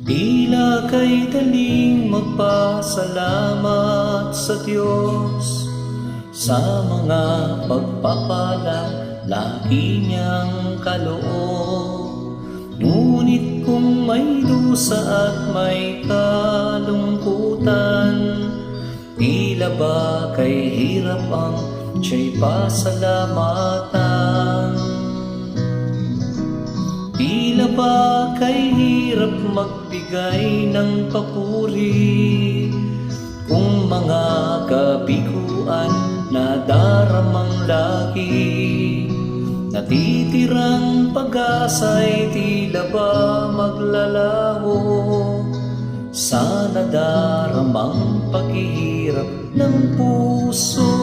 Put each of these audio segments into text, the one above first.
Tila kay daling magpasalamat sa Diyos sa mga pagpapalang lagi niyang kaloob. Ngunit kung may dusa at may kalungkutan, tila ba kay hirap ang siya'y pasalamatan? Tila ba kay hirap magbigay ng papuri kung mga kabiguan na daramang lagi? Natitirang pag-asa'y tila ba maglalaho sa nadaramang paghihirap ng puso?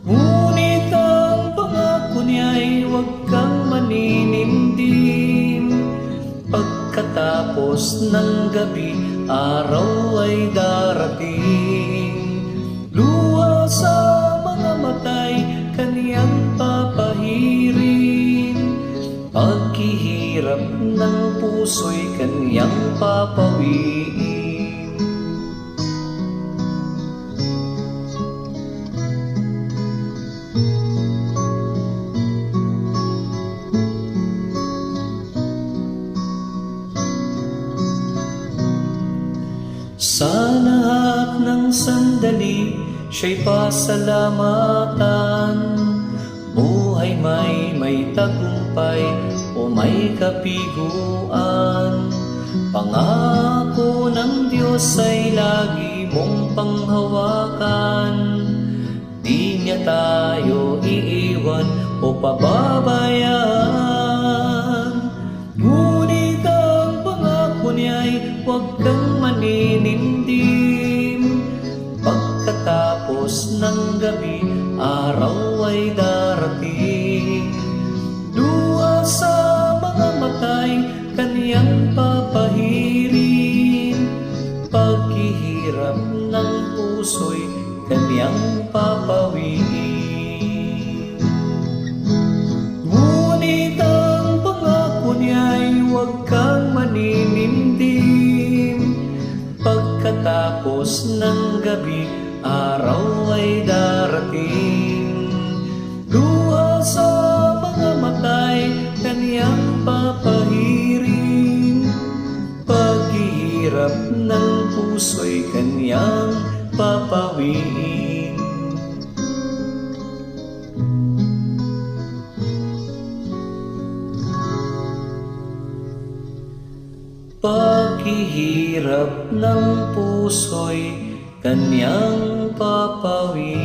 Ngunit ang pangako niya'y huwag kang maninindim. Pagkatapos ng gabi, araw ay darating. Luha sa mga matay, kaniyang papahirin. Paghihirap ng puso'y kaniyang papawiin. Sa lahat ng sandali, siya'y pasalamatan. Buhay may tagumpay o may kabiguan. Pangako ng Diyos ay lagi mong panghawakan. Di niya tayo iiwan o pababayaan. Ngunit ang pangako niya'y huwag kang maninindim. Pagkatapos ng gabi, araw ay darating. Luha sa mga matay, kaniyang papahirin. Paghihirap ng puso'y kaniyang papawiin. Ngunit ang pangako niya'y huwag kang maninindim. Pagkatapos ng gabi, araw ay darating. Luha sa mga matay, kaniyang papahirin. Paghihirap ng puso'y kaniyang papawiin. Paghihirap ng puso'y kaniyang papawiin.